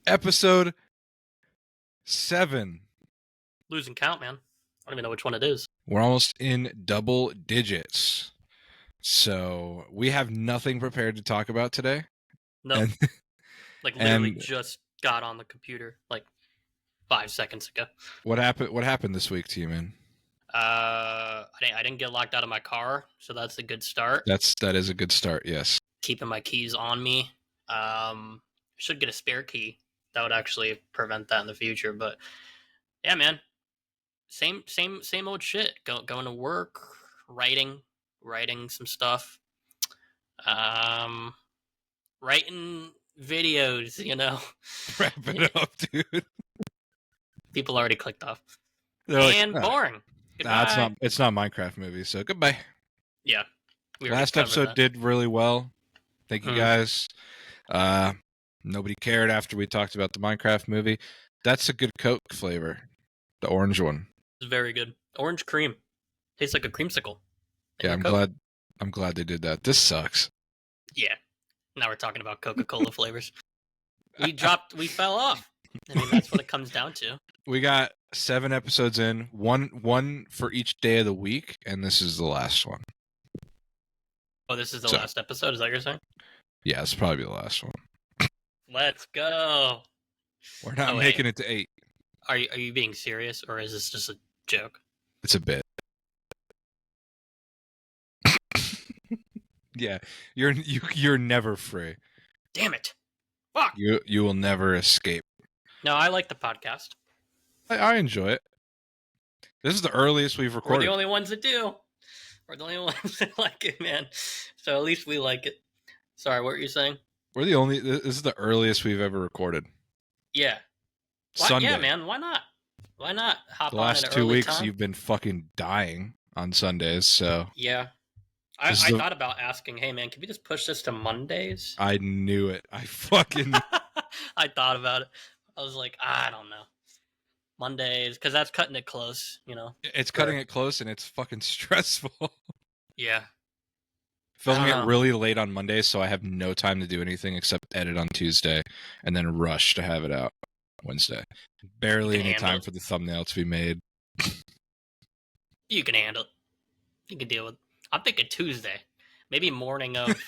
Episode 7. Losing count, man. I don't even know which one it is. We're almost in double digits. So we have nothing prepared to talk about today. No. And, like literally just got on the computer like 5 seconds ago. What happened this week to you, man? I didn't get locked out of my car, so that's a good start. That is a good start, yes. Keeping my keys on me. Should get a spare key. That would actually prevent that in the future. But yeah, man. Same old shit. Going to work, writing some stuff. Writing videos, you know. Wrap it up, dude. People already clicked off. They're boring. It's not Minecraft movie, so goodbye. Yeah. Last episode did really well. Thank you guys. Nobody cared after we talked about the Minecraft movie. That's a good Coke flavor. The orange one. It's very good. Orange cream. Tastes like a creamsicle. Yeah, I'm glad they did that. This sucks. Yeah. Now we're talking about Coca-Cola flavors. We fell off. I mean, that's what it comes down to. We got 7 episodes in, one for each day of the week, and this is the last one. Oh, this is the last episode? Is that what you're saying? Yeah, it's probably the last one. Let's go. We're not making it to 8. Are you being serious, or is this just a joke? It's a bit. Yeah, you're never free. Damn it! Fuck. You will never escape. No, I like the podcast. I enjoy it. This is the earliest we've recorded. We're the only ones that do. We're the only ones that like it, man. So at least we like it. Sorry, what were you saying? This is the earliest we've ever recorded. Yeah. Sunday. Yeah, man. Why not? Why not hop on the last 2 weeks you've been fucking dying on Sundays, so yeah. I thought about asking, hey man, can we just push this to Mondays? I knew it. I fucking I thought about it. I was like, I don't know. Mondays, because that's cutting it close, you know. It's cutting it close and it's fucking stressful. Yeah. Filming it really late on Monday, so I have no time to do anything except edit on Tuesday and then rush to have it out Wednesday. Barely any time for the thumbnail to be made. You can handle it. You can deal with it. I'm thinking Tuesday. Maybe morning of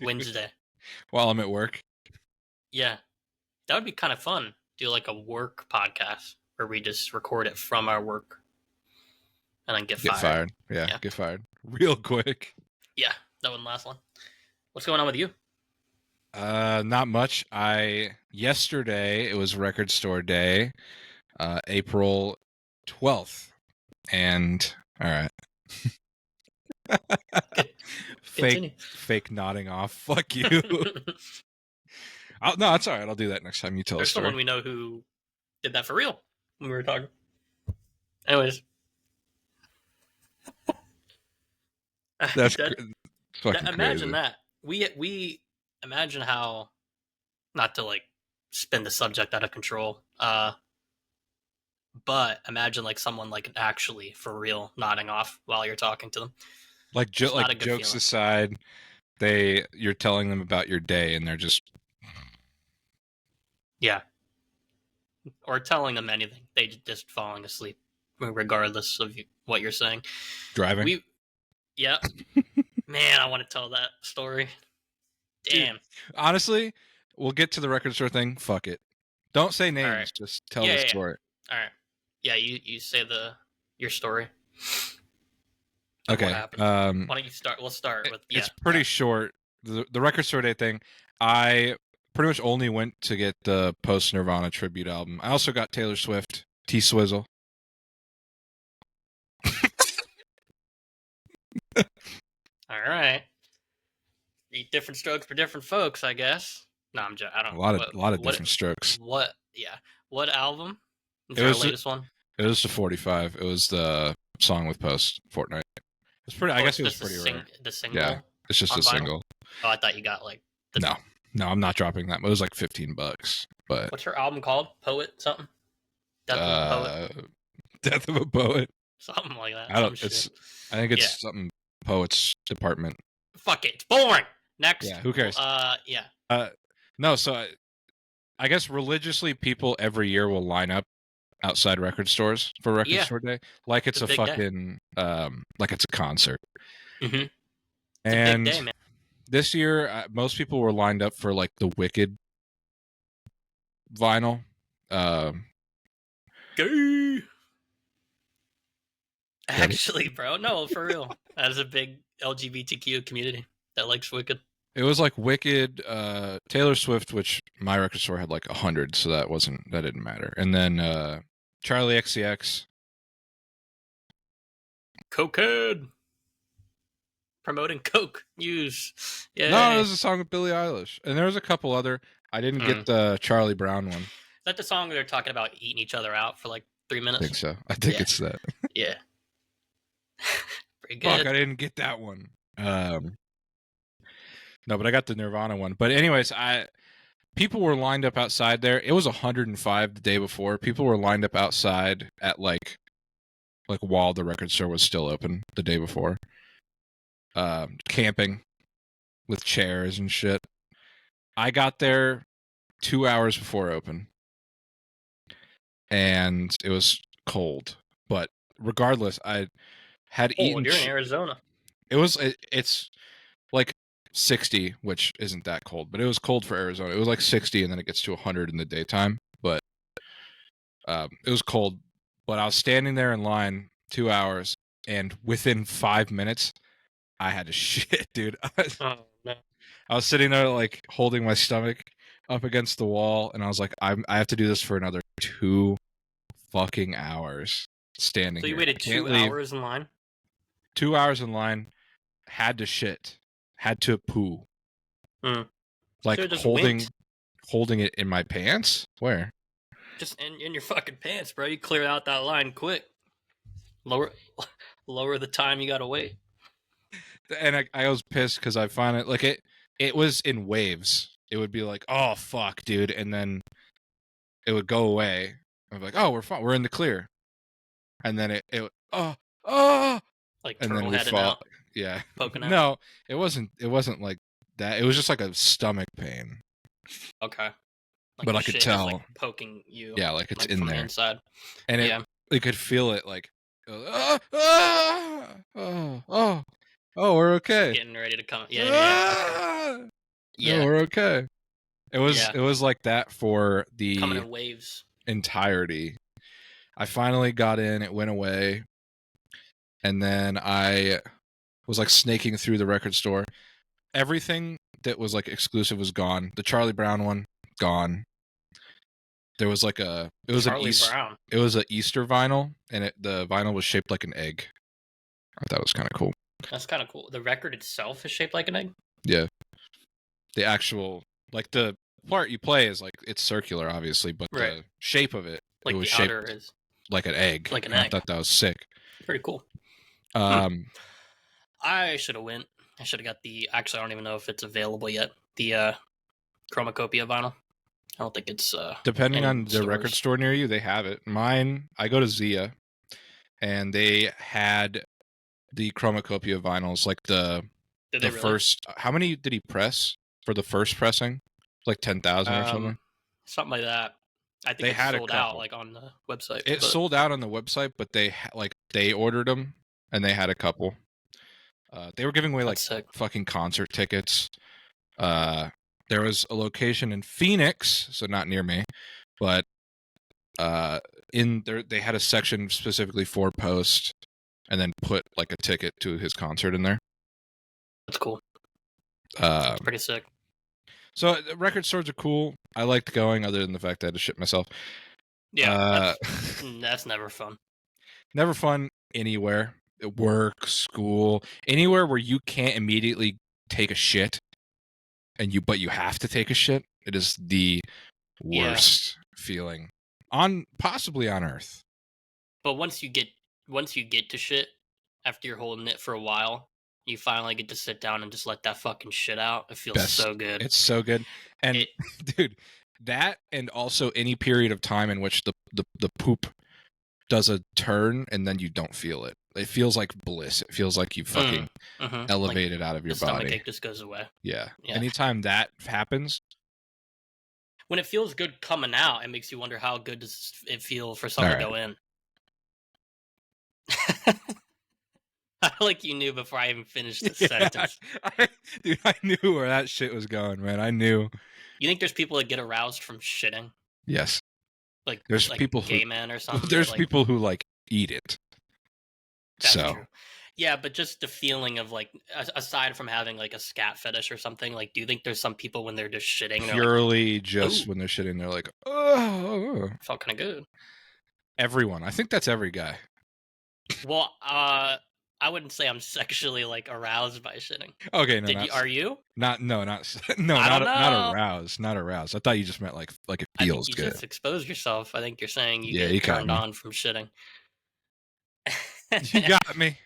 Wednesday. While I'm at work? Yeah. That would be kind of fun. Do like a work podcast where we just record it from our work and then get fired. Yeah, get fired. Real quick. Yeah, that wouldn't last long. What's going on with you? Not much. Yesterday, it was Record Store Day, April 12th. And, all right. Fake nodding off. Fuck you. No, it's all right. I'll do that next time you tell There's a story. Someone we know who did that for real when we were talking. Anyways. That's fucking imagine crazy. that. We imagine how, not to like spin the subject out of control, but imagine like someone like actually for real nodding off while you're talking to them. Like jokes aside, you're telling them about your day and they're just or telling them anything. They just falling asleep regardless of what you're saying. Driving. Yeah. Man, I want to tell that story. Damn. Dude, honestly, we'll get to the Record Store thing. Fuck it. Don't say names. Right. Just tell the story. All right. Yeah, you say your story. Okay. Why don't you start? We'll start with. It's pretty short. The Record Store Day thing. I pretty much only went to get the post Nirvana tribute album. I also got Taylor Swift, T-Swizzle. All right. Eat different strokes for different folks, I guess. No, I'm joking. I don't. A lot of different strokes. What? Yeah. What album? Is the latest one? It was the 45. It was the song with Post, Fortnite. It's pretty. I guess it was pretty rare. The single. Yeah, it's just a single. Oh, I thought you got like. No, I'm not dropping that. It was like $15. But what's her album called? Poet something? Death of a Poet. Death of a Poet. Something like that. I think it's something Poets Department. Fuck it. It's boring. Next. Yeah. Who cares? Yeah. No. So I guess religiously, people every year will line up outside record stores for record store day, like it's a big day. fucking like it's a concert. Mm-hmm. It's And a big day, man. this year, most people were lined up for like the Wicked vinyl. Gay. Actually, bro, no, for real. There's a big LGBTQ community that likes Wicked. It was like Wicked, Taylor Swift, which my record store had like 100, so that didn't matter. And then Charlie XCX. Cokehead. Promoting coke use. Yeah. No, it was a song with Billie Eilish, and there was a couple other. I didn't get the Charlie Brown one. Is that the song where they're talking about eating each other out for like 3 minutes? I think so. I think it's that. Yeah. Pretty good. Fuck, I didn't get that one. No, but I got the Nirvana one. But anyways, people were lined up outside there. It was 105 the day before. People were lined up outside at like while the record store was still open the day before. Camping with chairs and shit. I got there 2 hours before open, and it was cold. But regardless, I had eaten. You're in Arizona. It's like 60, which isn't that cold, but it was cold for Arizona. It was like 60, and then it gets to 100 in the daytime. But it was cold. But I was standing there in line 2 hours, and within 5 minutes, I had to shit, dude. Oh, no. I was sitting there like holding my stomach up against the wall, and I was like, I have to do this for another 2 fucking hours standing. So you here. waited 2 hours in line? 2 hours in line, had to shit, had to poo. Like holding it in my pants? Where? Just in your fucking pants, bro. You clear out that line quick. Lower the time you gotta wait. And I was pissed because I found it like it was in waves. It would be like, oh fuck, dude, and then it would go away. I'm like, oh, we're fine, we're in the clear, and then it like and turtle then we heading fall. out, Yeah, poking out. No, it wasn't like that. It was just like a stomach pain. Okay, like but I could tell, like poking you. Yeah, like it's in from there the inside, and you could feel it like, oh, we're okay. It's getting ready to come. Yeah. No, we're okay. It was like that for the coming in waves entirety. I finally got in, it went away, and then I was like snaking through the record store. Everything that was like exclusive was gone. The Charlie Brown one, gone. There was like it was an Easter vinyl, and the vinyl was shaped like an egg. I thought that was kind of cool. That's kind of cool. The record itself is shaped like an egg? Yeah. The actual, like the part you play is like, it's circular, obviously, but the shape of it, like it was the shaped outer is like an egg. Like an egg. I thought that was sick. Pretty cool. I should have went. I should have got actually, I don't even know if it's available yet. The Chromacopia vinyl. I don't think it's depending on the record store near you, they have it. Mine, I go to Zia, and they had the Chromacopia vinyls, like the first. How many did he press for the first pressing? Like 10,000 or something. Something like that. I think it sold out like on the website. It sold out on the website, but they ordered them and they had a couple. They were giving away like fucking concert tickets. There was a location in Phoenix, so not near me, but in there they had a section specifically for Post, and then put like a ticket to his concert in there. That's cool. That's pretty sick. So record stores are cool. I liked going, other than the fact that I had to shit myself. Yeah, that's never fun. Never fun anywhere. At work, school, anywhere where you can't immediately take a shit, but you have to take a shit. It is the worst feeling possibly on Earth. But once you get to shit, after you're holding it for a while, you finally get to sit down and just let that fucking shit out. It feels so good. It's so good. And dude, that, and also any period of time in which the poop does a turn and then you don't feel it. It feels like bliss. It feels like you fucking elevated out of your body. The stomachache just goes away. Yeah. Anytime that happens, When it feels good coming out, it makes you wonder how good does it feel for All something to right. go in. Like you knew before I even finished the sentence. Dude, I knew where that shit was going, man. I knew. You think there's people that get aroused from shitting? Yes. Like There's people who gay men or something? there's Like, people who like eat it. that's So true. Yeah, but just the feeling of like, aside from having like a scat fetish or something, like, do you think there's some people when they're just shitting, they're like, purely just ooh, when they're shitting, they're like, oh. felt kind of good. Everyone. I think that's every guy. Well, I wouldn't say I'm sexually like aroused by shitting. Okay, no, Are you? not I don't not know. aroused, not aroused. I thought you just meant like it I think feels you good. just expose yourself. I think you're saying you Yeah, you get got turned me. on from shitting. You got me.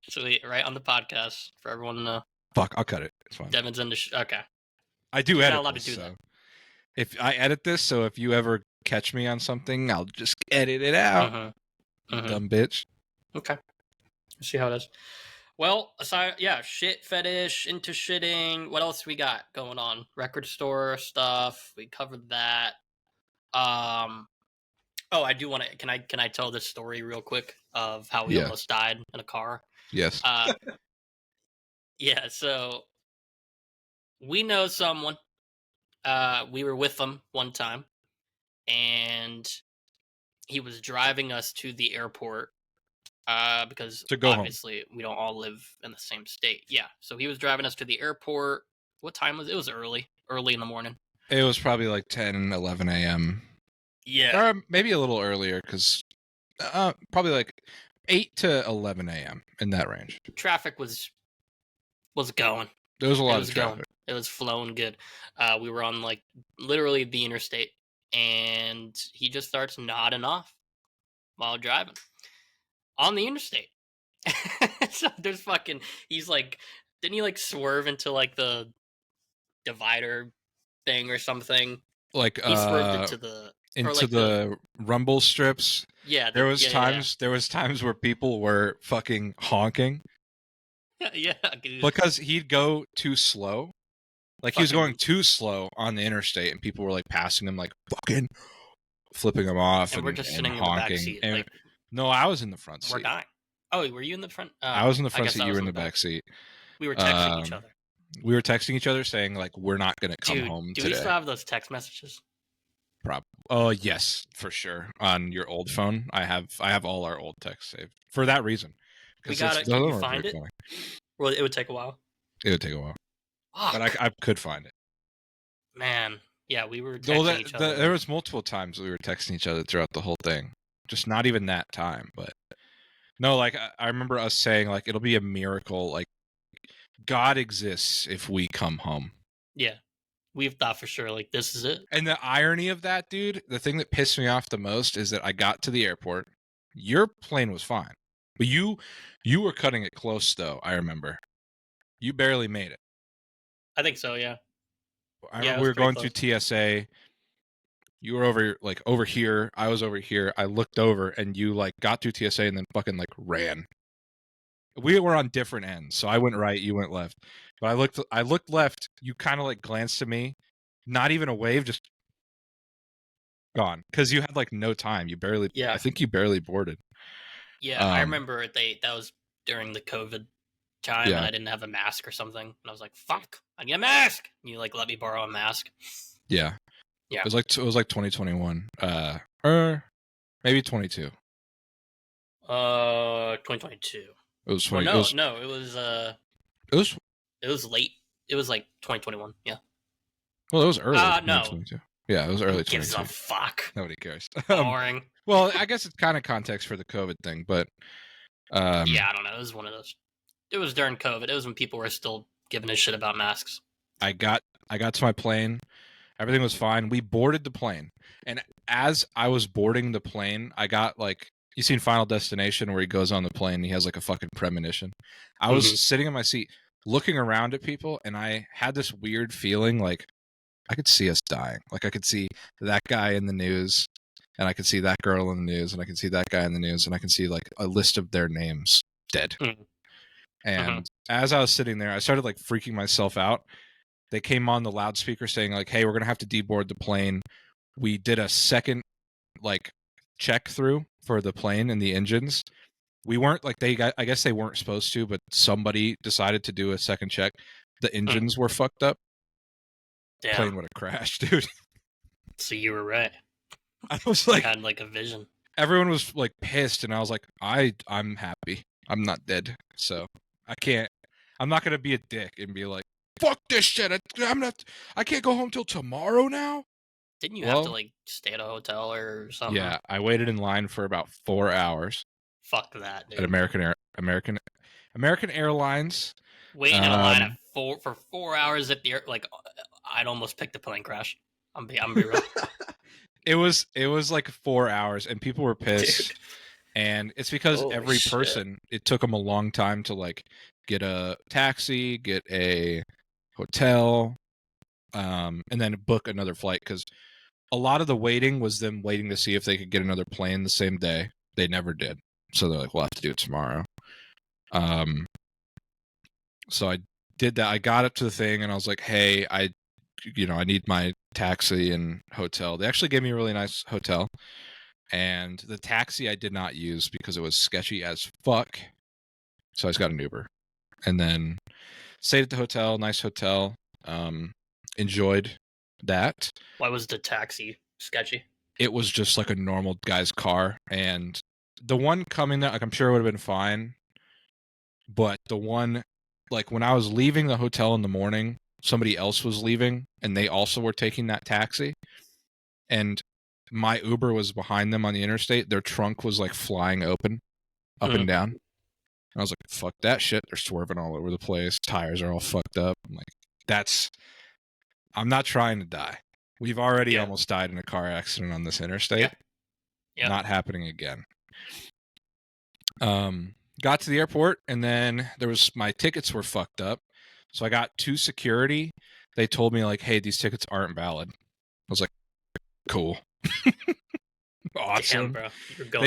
Sweet, right on the podcast for everyone to know. Fuck, I'll cut it. It's fine. Devon's into okay. I do You're not edit allowed this, to do so that. if I edit this, so if you ever catch me on something, I'll just edit it out. Dumb bitch. Okay. Let's see how it is. Well, aside, yeah, shit fetish, into shitting. What else we got going on? Record store stuff. We covered that. Oh, I do want to. Can I tell this story real quick of how we Yeah. almost died in a car? Yes. Yeah. So we know someone. We were with them one time, and he was driving us to the airport. Because To go home. obviously we don't all live in the same state. Yeah. So he was driving us to the airport. What time was it? It was early in the morning. It was probably like 10, 11 a.m. Yeah. Or maybe a little earlier, because probably like 8 to 11 a.m. in that range. Traffic was going. There was a lot of traffic. Going. It was flowing good. We were on like literally the interstate, and he just starts nodding off while driving on the interstate. So there's fucking. He's like, didn't he like swerve into like the divider thing or something? Like He swerved into the the rumble strips. Yeah, There was times where people were fucking honking. Yeah, dude. Because he'd go too slow. Like he was going too slow on the interstate, and people were like passing him, like fucking flipping him off, and we're just sitting honking. in the back seat. And, no, I was in the front seat. We're dying. Oh, were you in the front? I was in the front seat. You were in the back seat. We were texting each other. We were texting each other saying like, we're not going to come home today. Do we still have those text messages? Oh yes, for sure. On your old phone, I have all our old texts saved for that reason. We got it. Can you find it? Well, it would take a while. It would take a while, but I could find it. Man, yeah, we were texting each other. There was multiple times we were texting each other throughout the whole thing. Just not even that time, but no, like I remember us saying like it'll be a miracle, like God exists if we come home. Yeah. We've thought for sure, like, this is it. And the irony of that, dude, the thing that pissed me off the most is that I got to the airport. Your plane was fine. But you were cutting it close, though, I remember. You barely made it. I think so, yeah. I remember we were going through TSA. You were over here. I was over here. I looked over, and you, like, got through TSA and then fucking, like, ran. We were on different ends, so I went right, you went left. But I looked left, you kind of like glanced at me, not even a wave, just gone. Because you had like no time. I think you barely boarded. Yeah, I remember that was during the COVID time, and I didn't have a mask or something. And I was like, fuck, I need a mask. And you like let me borrow a mask. Yeah. It was like 2021. Or maybe 22. 2022. It was 20. Well, no, it was it was late. It was like 2021. Yeah. Well, it was early. No. 2022. Yeah, it was early. Who gives a fuck? Nobody cares. Boring. Well, I guess it's kind of context for the COVID thing, but yeah, I don't know. It was one of those. It was during COVID. It was when people were still giving a shit about masks. I got to my plane. Everything was fine. We boarded the plane, and as I was boarding the plane, I got like, you seen Final Destination where he goes on the plane and he has like a fucking premonition. I was sitting in my seat looking around at people, and I had this weird feeling like I could see us dying. Like I could see that guy in the news, and I could see that girl in the news, and I could see that guy in the news, and I can see like a list of their names dead. And as I was sitting there, I started like freaking myself out. they came on the loudspeaker saying like, "Hey, we're gonna have to deboard the plane." We did a second like check through for the plane and the engines. We weren't like I guess they weren't supposed to, but somebody decided to do a second check. The engines were fucked up. Damn. Plane would have crashed, dude. So you were right. I was You like, had like a vision. everyone was like pissed, and I was like, I'm happy. I'm not dead, so I'm not gonna be a dick and be like, fuck this shit. I can't go home till tomorrow now. Didn't you have to like stay at a hotel or something? Yeah, I waited in line for about 4 hours Fuck that, dude. at American Airlines. Waiting in a line for 4 hours at the like, I'd almost pick the plane crash. I'm be real. It was like 4 hours, and people were pissed. Dude. And it's because Holy every shit. person, it took them a long time to like get a taxi, get a hotel, and then book another flight. Because a lot of the waiting was them waiting to see if they could get another plane the same day. They never did, so they're like, "We'll have to do it tomorrow." So I did that. I got up to the thing, and I was like, "Hey, I need my taxi and hotel." They actually gave me a really nice hotel. And the taxi I did not use because it was sketchy as fuck. So I just got an Uber. And then stayed at the hotel, nice hotel. Enjoyed that. Why was the taxi sketchy? It was just like a normal guy's car. And the one coming there, like I'm sure it would have been fine. But the one, like when I was leaving the hotel in the morning, somebody else was leaving and they also were taking that taxi. And my Uber was behind them on the interstate. Their trunk was like flying open, up and down. And I was like, fuck that shit. They're swerving all over the place. Tires are all fucked up. I'm like, I'm not trying to die. We've already almost died in a car accident on this interstate. Yeah. Not happening again. Got to the airport, and then my tickets were fucked up. So I got to security. They told me like, hey, these tickets aren't valid. I was like, cool. Awesome. Damn, bro.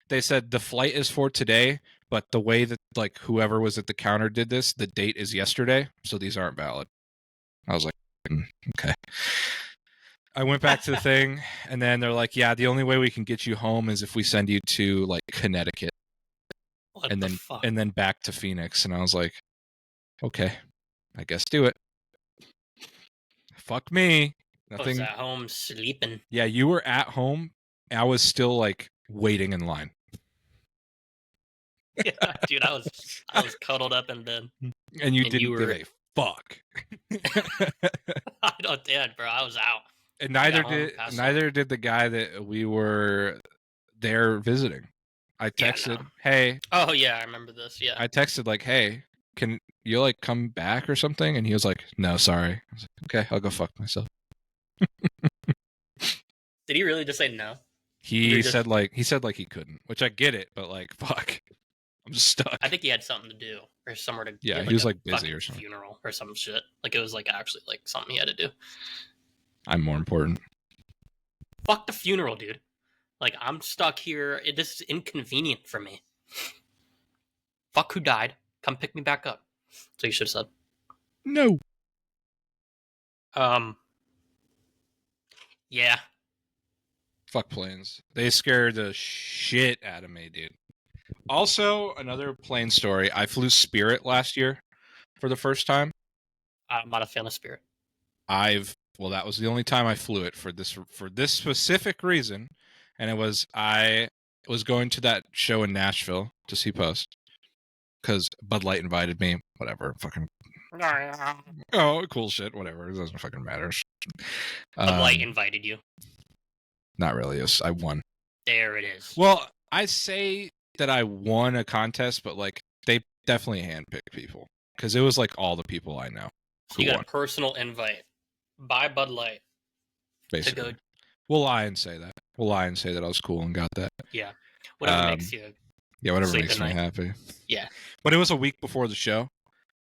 They said the flight is for today, but the way that like whoever was at the counter did this, the date is yesterday, so these aren't valid. I was like, okay. I went back to the thing, and then they're like, yeah, the only way we can get you home is if we send you to like Connecticut. And then back to Phoenix. And I was like, okay, I guess do it. Fuck me. Nothing. I was at home sleeping. Yeah, you were at home. I was still like waiting in line. Yeah, dude, I was cuddled up in bed. And you didn't give a fuck. I don't did, bro. I was out. And neither did the guy that we were there visiting. I texted, hey. Oh yeah, I remember this. Yeah. I texted like, hey, can you like come back or something? And he was like, no, sorry. I was like, okay, I'll go fuck myself. Did he really just say no? He said he couldn't, which I get it, but like, fuck, I'm just stuck. I think he had something to do or somewhere to. Yeah, he was like busy or something. Funeral or some shit. Like it was like actually like something he had to do. I'm more important. Fuck the funeral, dude. Like I'm stuck here. This is inconvenient for me. Fuck who died. Come pick me back up. So you should have said. No. Yeah. Fuck planes. They scared the shit out of me, dude. Also, another plane story. I flew Spirit last year for the first time. I'm not a fan of Spirit. That was the only time I flew it for this specific reason. And I was going to that show in Nashville to see Post. Because Bud Light invited me. Whatever. Fucking. Oh, cool shit. Whatever. It doesn't fucking matter. Bud Light invited you. Not really. I won. There it is. Well, I say that I won a contest, but like they definitely handpicked people because it was like all the people I know. So you got a personal invite by Bud Light. Basically. To go. We'll lie and say that. I was cool and got that. Yeah. Whatever makes you. Yeah, whatever makes me happy. Yeah. But it was a week before the show,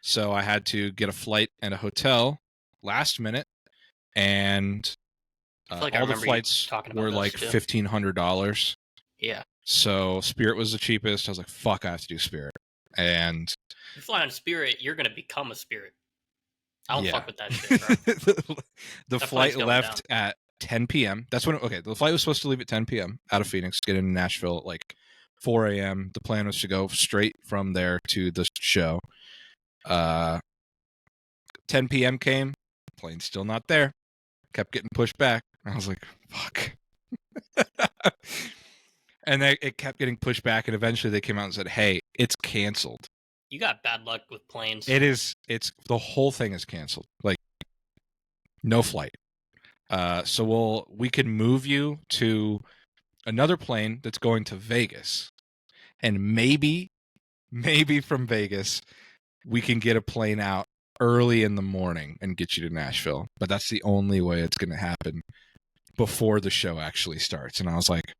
so I had to get a flight and a hotel last minute, and all the flights were like $1,500. Yeah. So Spirit was the cheapest. I was like, fuck, I have to do Spirit. And if you fly on Spirit, you're going to become a Spirit. I don't Yeah. fuck with that shit, bro. The That flight flight's going left down. at 10 p.m. That's when, okay, the flight was supposed to leave at 10 p.m. out of Phoenix, get into Nashville at like 4 a.m. The plan was to go straight from there to the show. 10 p.m. came, plane's still not there. Kept getting pushed back. I was like, fuck. And it kept getting pushed back, and eventually they came out and said, hey, it's canceled. You got bad luck with planes. It's the whole thing is canceled. Like, no flight. So we can move you to another plane that's going to Vegas, and maybe from Vegas we can get a plane out early in the morning and get you to Nashville. But that's the only way it's going to happen before the show actually starts. And I was like,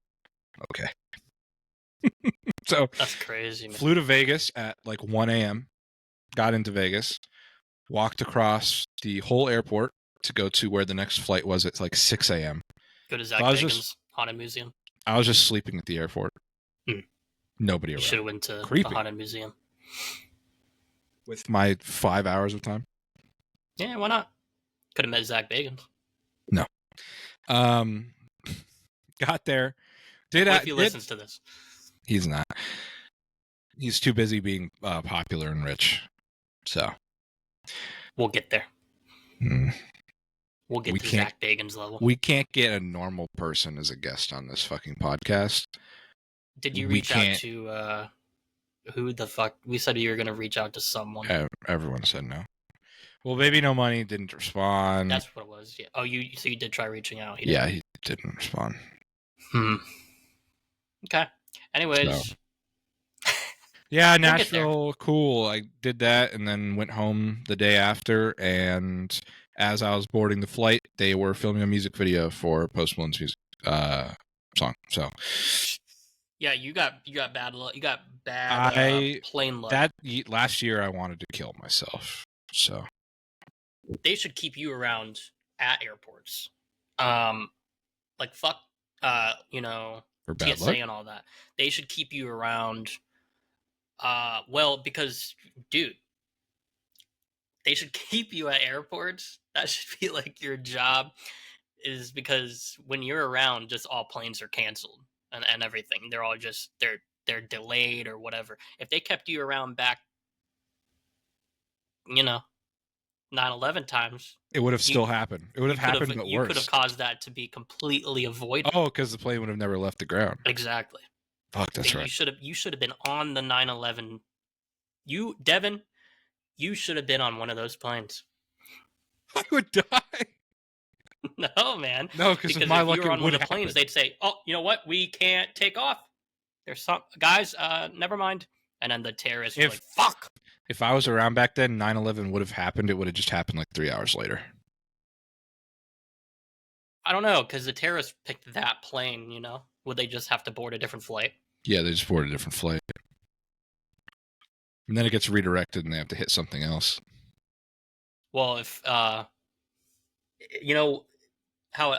okay. So That's crazy, man. Flew to Vegas at like 1 a.m. Got into Vegas, walked across the whole airport to go to where the next flight was at like 6 a.m. Go to Zach I was Bagans' Haunted Museum. I was just sleeping at the airport. Nobody You around. should have went to Creepy. the Haunted Museum. With my 5 hours of time. Yeah, why not? Could have met Zach Bagans. No. Got there. What if he listens to this? He's not. He's too busy being popular and rich. So We'll get there. mm, We'll get We to can't- Zach Bagans' level. we can't get a normal person as a guest on this fucking podcast. Did you we reach out can't- to who the fuck? We said you were gonna reach out to someone. Everyone said no. Well, Baby No Money didn't respond. That's what it was. Yeah. Oh, you did try reaching out. He didn't respond. Okay. Anyways, So. Yeah, We'll get there. Nashville, cool. I did that and then went home the day after. And as I was boarding the flight, they were filming a music video for Post Malone's music song. So yeah, you got bad luck. You got bad plane luck. last year I wanted to kill myself. So They should keep you around at airports. Like fuck, for bad TSA luck. and all that. They should keep you around. Well, because dude, they should keep you at airports. That should be like your job. Is because when you're around, just all planes are canceled and everything. They're all just they're delayed or whatever. If they kept you around back, 9/11 times, It would have still happened. It would have happened, but you worse. could have caused that to be completely avoided. Oh, because the plane would have never left the ground. Exactly. Fuck, that's right. You should have been on the 9/11. Devon, you should have been on one of those planes. I would die. No, man. No, because Because my if luck you were on it one would of the planes, they'd say, "Oh, you know what? We can't take off. There's some guys. Never mind." And then the terrorists were like, "Fuck." If I was around back then, 9/11 would have happened. It would have just happened like 3 hours later. I don't know, because the terrorists picked that plane. Would they just have to board a different flight? Yeah, they just boarded a different flight. And then it gets redirected and they have to hit something else. Well, if how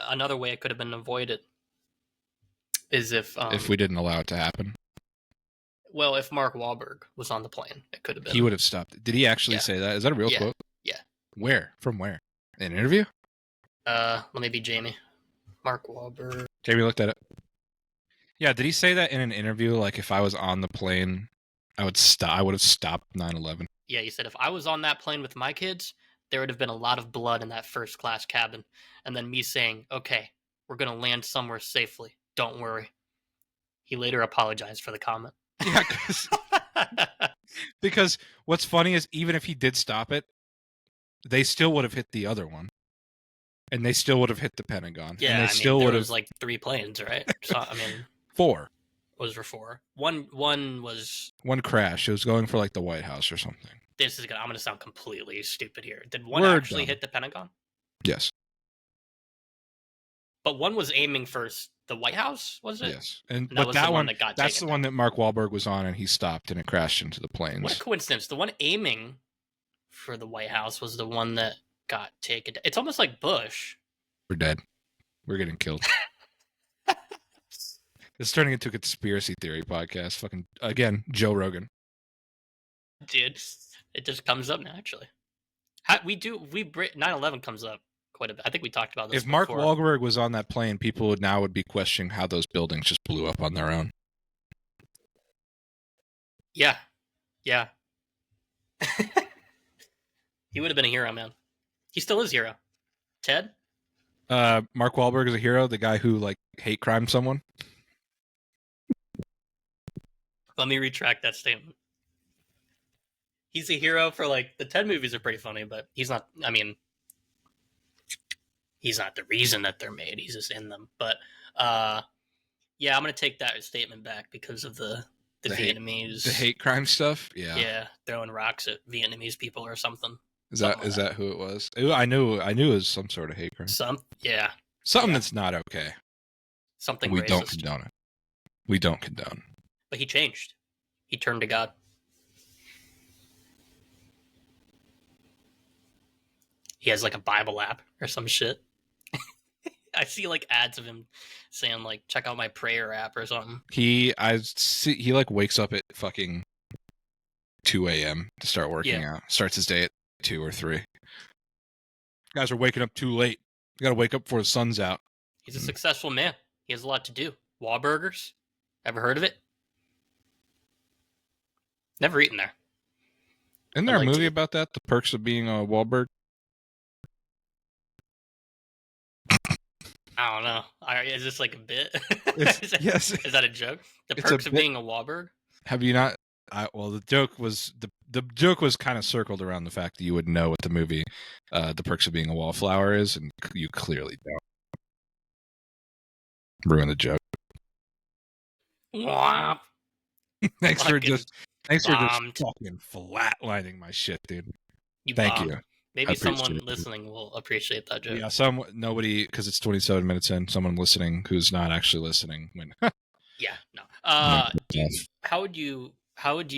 another way it could have been avoided is if we didn't allow it to happen. Well, if Mark Wahlberg was on the plane, it could have been. He would have stopped it. Did he actually say that? Is that a real quote? Yeah. Where? From where? An interview? Let me be Jamie. Mark Wahlberg. Jamie looked at it. Yeah, did he say that in an interview? Like, if I was on the plane, I would have stopped 9/11. Yeah, he said, if I was on that plane with my kids, there would have been a lot of blood in that first class cabin. And then me saying, okay, we're going to land somewhere safely. Don't worry. He later apologized for the comment. Yeah, because what's funny is even if he did stop it, they still would have hit the other one. And they still would have hit the Pentagon. Yeah, and they there would was have like 3 planes, right? So, 4. Was for 4. One was... One crash. It was going for like the White House or something. I'm going to sound completely stupid here. Did one We're actually done. hit the Pentagon? Yes. But one was aiming for the White House, was it? Yes. And that was the one that got that's taken the one that Mark Wahlberg was on and he stopped and it crashed into the planes. What a coincidence. The one aiming for the White House was the one that got taken. It's almost like Bush. We're dead. We're getting killed. It's turning into a conspiracy theory podcast. Fucking, again, Joe Rogan. Dude, it just comes up naturally. We 9/11 comes up quite a bit. I think we talked about this If Mark before. Wahlberg was on that plane, people would be questioning how those buildings just blew up on their own. Yeah. He would have been a hero, man. He still is a hero. Ted? Mark Wahlberg is a hero, the guy who like hate crime someone. Let me retract that statement. He's a hero for like the Ted movies are pretty funny, but he's not. I mean, he's not the reason that they're made. He's just in them. But yeah, I'm gonna take that statement back because of the Vietnamese, the hate crime stuff. Yeah, throwing rocks at Vietnamese people or something. Is that who it was? I knew it was some sort of hate crime. Something that's not okay. Something we racist. don't condone it. We don't condone. But he changed. He turned to God. He has like a Bible app or some shit. I see like ads of him saying like, check out my prayer app or something. He like wakes up at fucking 2 a.m. to start working out. Starts his day at 2 or 3. Guys are waking up too late. You gotta wake up before the sun's out. He's a successful man. He has a lot to do. Wahlburgers? Ever heard of it? Never eaten there. Isn't there a movie about that? The Perks of Being a Wahlberg? I don't know. Is this like a bit? Yes. Is that a joke? The Perks of Being a Wahlberg? Have you not? Well, the joke was the joke was kind of circled around the fact that you would know what the movie The Perks of Being a Wallflower is, and you clearly don't. Ruin the joke. Wow. Thanks for just fucking flatlining my shit, dude. Thank you. Maybe someone listening will appreciate that joke. Yeah, nobody, because it's 27 minutes in. Someone listening who's not actually listening. Yeah, no. How would you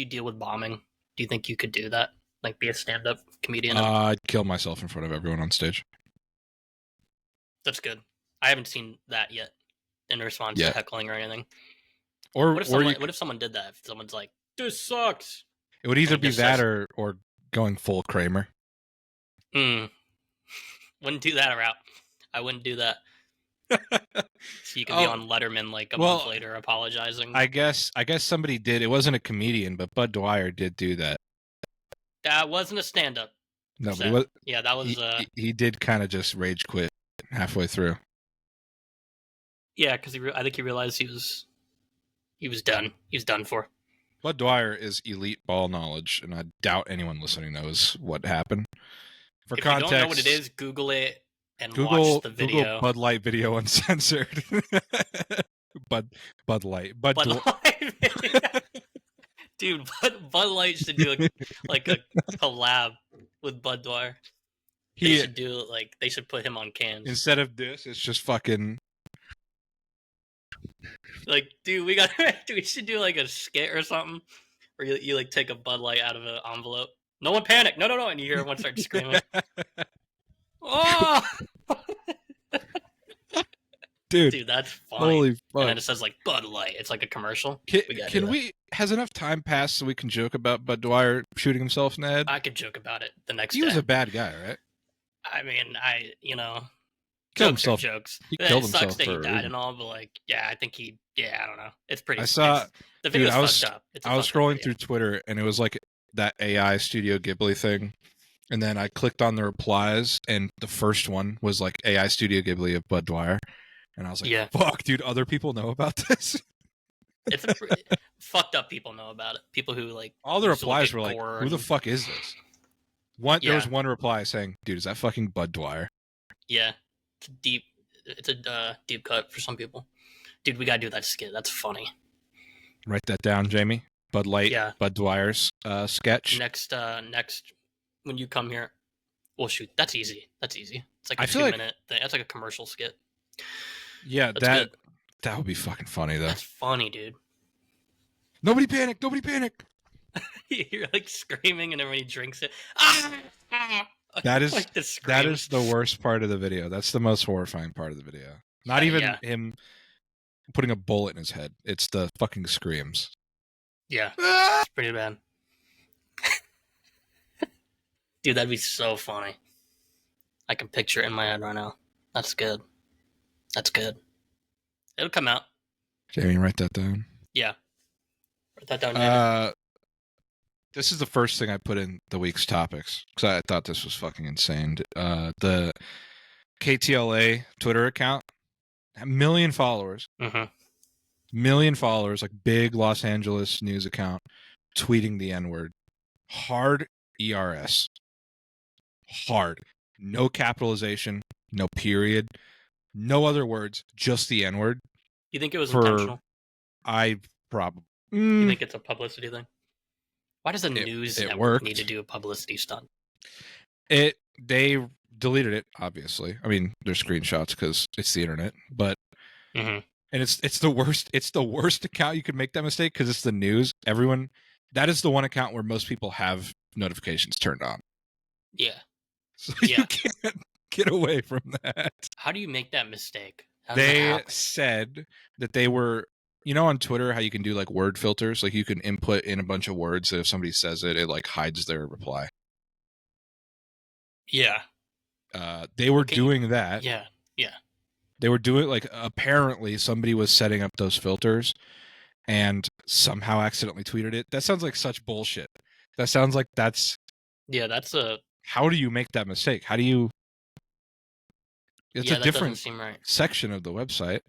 deal with bombing? Do you think you could do that? Like, be a stand-up comedian? I'd kill myself in front of everyone on stage. That's good. I haven't seen that yet in response to heckling or anything. Or what if someone did that? If someone's like, "This sucks," it would either be that or going full Kramer. Wouldn't do that route. I wouldn't do that. So you can be on Letterman like a month later apologizing. I guess somebody did. It wasn't a comedian, but Bud Dwyer did do that. That wasn't a stand-up. No, but that was. He did kind of just rage quit halfway through. Yeah, because I think he realized he was done. He was done for. Bud Dwyer is elite ball knowledge, and I doubt anyone listening knows what happened. For context, you don't know what it is, Google it and watch the video. Google Bud Light video uncensored. Bud Light. Dude, Bud Light should do like a collab with Bud Dwyer. They should put him on cans. Instead of this, it's just fucking like, dude, we should do like a skit or something where you like take a Bud Light out of an envelope. No one panic. No. And you hear everyone start screaming. Oh! Dude, that's funny. Holy fuck. And then it says like Bud Light. It's like a commercial. Has enough time passed so we can joke about Bud Dwyer shooting himself in the head? I could joke about it the next day. He was a bad guy, right? I mean, killed jokes himself. Are jokes. He killed himself. It himself sucks that he died and all, but like, yeah, I think I don't know. It's pretty. The video's fucked up. I was scrolling through video. Twitter and it was like that AI Studio Ghibli thing. And then I clicked on the replies and the first one was like AI Studio Ghibli of Bud Dwyer. And I was like, fuck, dude, other people know about this? It's fucked up people know about it. People who like... All the replies were like, who the fuck is this? There was one reply saying, dude, is that fucking Bud Dwyer? Yeah. It's a deep cut for some people. Dude, we gotta do that skit. That's funny. Write that down, Jamie. Bud Light, Bud Dwyer's sketch. Next, when you come here, well, shoot, that's easy. It's like a 2-minute thing. That's like a commercial skit. Yeah, that would be fucking funny, though. That's funny, dude. Nobody panic! You're like screaming and everybody drinks it. That is like that is the worst part of the video. That's the most horrifying part of the video. Not even him putting a bullet in his head. It's the fucking screams. Yeah, it's pretty bad. Dude, that'd be so funny. I can picture it in my head right now. That's good. That's good. It'll come out. Jamie, write that down. Yeah. Write that down, David. This is the first thing I put in the week's topics because I thought this was fucking insane. The KTLA Twitter account, 1 million followers. Mm-hmm. Million followers, like big Los Angeles news account, tweeting the N-word. Hard ERS. Hard. No capitalization, no period, no other words, just the N-word. You think it was intentional? I probably. You think it's a publicity thing? Why does the news it network worked. need to do a publicity stunt? They deleted it, obviously. I mean, there's screenshots because it's the internet, but and it's the worst. It's the worst account you could make that mistake because it's the news. Everyone, that is the one account where most people have notifications turned on. Yeah. So you can't get away from that. How do you make that mistake? They said that they were, you know, on Twitter, how you can do like word filters, like you can input in a bunch of words that if somebody says it, it like hides their reply. Yeah. They were doing that. Yeah. Yeah. They were doing like apparently somebody was setting up those filters and somehow accidentally tweeted it. That sounds like such bullshit. That sounds like that's how do you make that mistake? How do you? It's a different section of the website,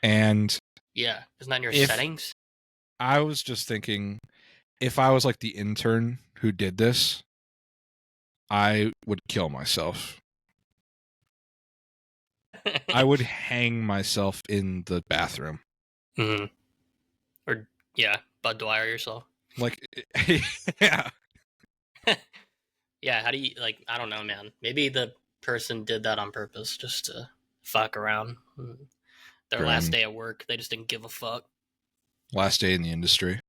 and yeah, isn't that in your settings? I was just thinking, if I was like the intern who did this, I would kill myself. I would hang myself in the bathroom. Mm-hmm. Or Bud Dwyer yourself. Like, yeah. Yeah, how do you, like, I don't know, man. Maybe the person did that on purpose just to fuck around. Their last day at work, they just didn't give a fuck. Last day in the industry.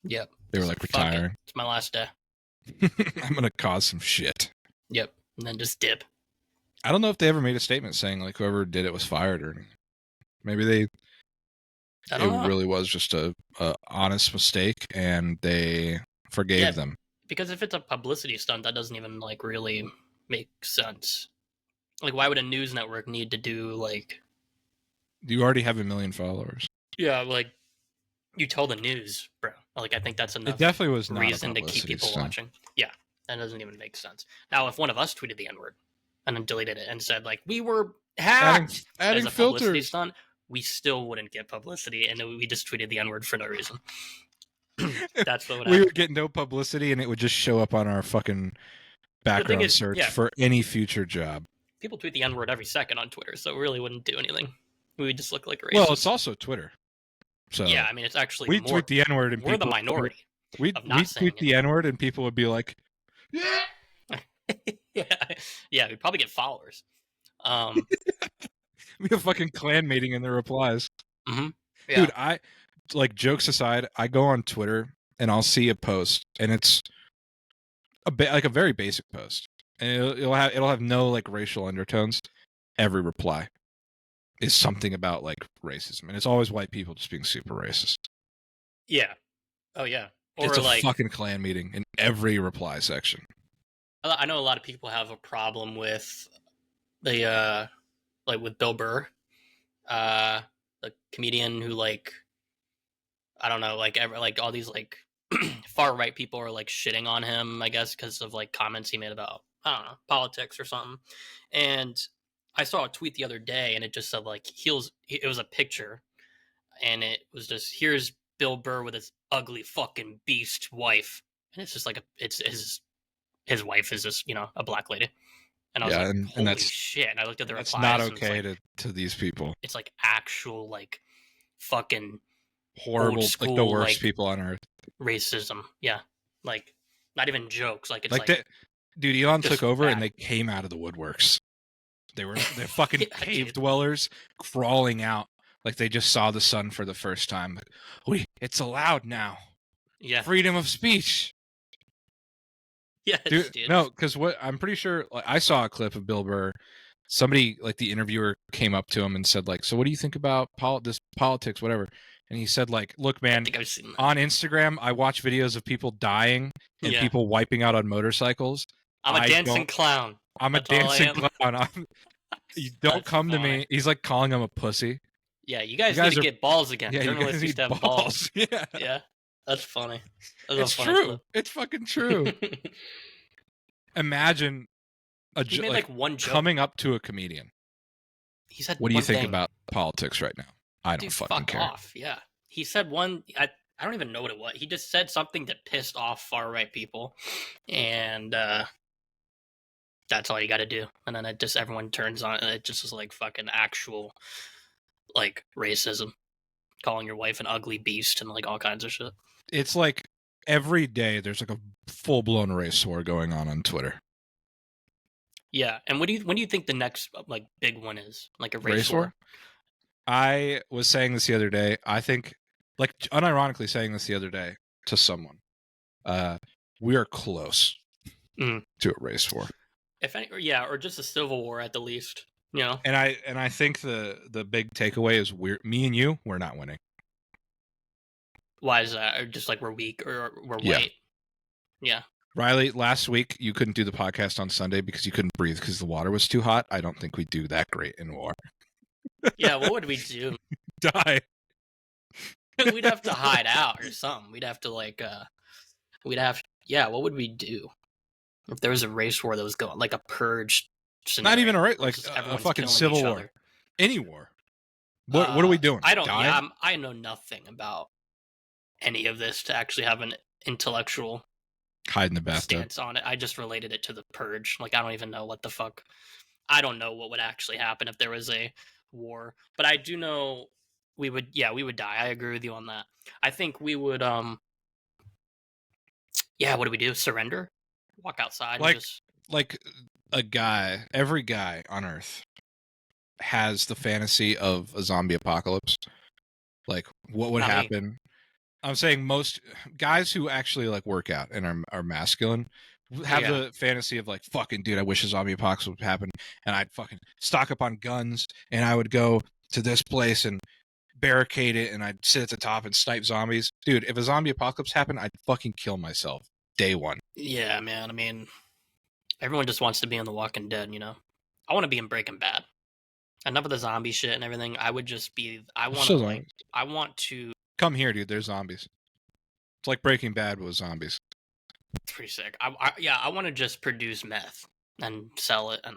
Yep. They were like, retiring. It's my last day. I'm going to cause some shit. Yep. And then just dip. I don't know if they ever made a statement saying like whoever did it was fired or anything. Maybe it really was just a honest mistake and they forgave them. Because if it's a publicity stunt, that doesn't even like really make sense. Like, why would a news network need to do like? You already have 1 million followers. Yeah, like you tell the news, bro. Like, I think that's enough. It definitely was not reason to keep people watching. Yeah, that doesn't even make sense. Now, if one of us tweeted the N-word and then deleted it and said like we were hacked adding as a filters, publicity stunt, we still wouldn't get publicity, and we just tweeted the N-word for no reason. That's what we would get no publicity, and it would just show up on our fucking background search for any future job. People tweet the N-word every second on Twitter, so it really wouldn't do anything. We would just look like racist. Well, it's also Twitter. So yeah, I mean, it's actually we tweet the N-word, and we're the minority. We tweet the N-word, and people would be like, "Yeah, yeah." We'd probably get followers. We have fucking clan meeting in the replies. Mm-hmm. Yeah. Dude, I like, jokes aside, I go on Twitter and I'll see a post, and it's like a very basic post, and it'll have no like racial undertones. Every reply is something about like racism, and it's always white people just being super racist. Yeah. Oh yeah. Or it's a like fucking clan meeting in every reply section. I know a lot of people have a problem with the like with Bill Burr, the comedian who like, I don't know, like all these like far right people are like shitting on him, I guess, because of like comments he made about, I don't know, politics or something. And I saw a tweet the other day, and it just said like it was a picture, and it was just, here's Bill Burr with his ugly fucking beast wife, and it's just like it's his wife is just, you know, a black lady. And I was like, holy that's, shit. And I looked at the replies. That's not okay to these people. It's like actual, like, fucking horrible, school, like the worst like, people on earth. Racism. Yeah. Like, not even jokes. Like, it's dude, Elon took over and they came out of the woodworks. They're fucking cave dwellers crawling out like they just saw the sun for the first time. It's allowed now. Yeah. Freedom of speech. Yeah, dude. No, because what I'm pretty sure, like, I saw a clip of Bill Burr. Somebody, like the interviewer, came up to him and said, like, "So what do you think about this politics, whatever?" And he said, like, "Look, man, on Instagram, I watch videos of people dying and people wiping out on motorcycles. I'm a dancing clown. I'm a That's all I dancing am. clown. You don't That's come to funny. me. He's like calling him a pussy. Yeah, you guys You need guys to are- get balls again. Yeah, you guys Journalists used need to have balls. balls. Yeah. Yeah, that's funny. That's It's a funny true. It's fucking true. clip. Imagine He made like one joke. coming up to a comedian. He said, "What do you one think thing. about politics right now?" I don't Dude, fucking fuck care. off. Yeah. He said one. I don't even know what it was. He just said something that pissed off far right people, and that's all you got to do. And then everyone turns on, and it just was like fucking actual like racism, calling your wife an ugly beast and like all kinds of shit. It's like every day there's like a full-blown race war going on Twitter. Yeah, and when do you think the next like big one is? Like a Race war? I was saying this the other day. I think, like, unironically saying this the other day to someone. We are close to a race war. If any, or just a civil war at the least. You know. And I think the big takeaway is me and you, we're not winning. Why is that? Or just like we're weak or we're Yeah. white? Yeah. Riley, last week you couldn't do the podcast on Sunday because you couldn't breathe because the water was too hot. I don't think we do that great in war. Yeah, what would we do? Die. We'd have to hide out or something. We'd have to like what would we do? If there was a race war that was going like a purge scenario. Not even a race, like a everyone's fucking killing civil each war. other. Any war. What are we doing? I don't Die? yeah, I know nothing about any of this to actually have an intellectual hide in the bathtub stance on it. I just related it to the purge. Like I don't even know what the fuck. I don't know what would actually happen if there was a war, but I do know we would die. I agree with you on that. I think we would what do we do? Surrender? Walk outside like and just like every guy on earth has the fantasy of a zombie apocalypse. Like what would happen? I'm saying most guys who actually like work out and are masculine have the fantasy of like, fucking dude, I wish a zombie apocalypse would happen and I'd fucking stock up on guns and I would go to this place and barricade it and I'd sit at the top and snipe zombies. Dude, if a zombie apocalypse happened, I'd fucking kill myself day one. Yeah, man. I mean, everyone just wants to be in The Walking Dead, you know? I want to be in Breaking Bad. Enough of the zombie shit and everything. I would just be I want to come here, dude. There's zombies. It's like Breaking Bad with zombies. It's pretty sick. I want to just produce meth and sell it, and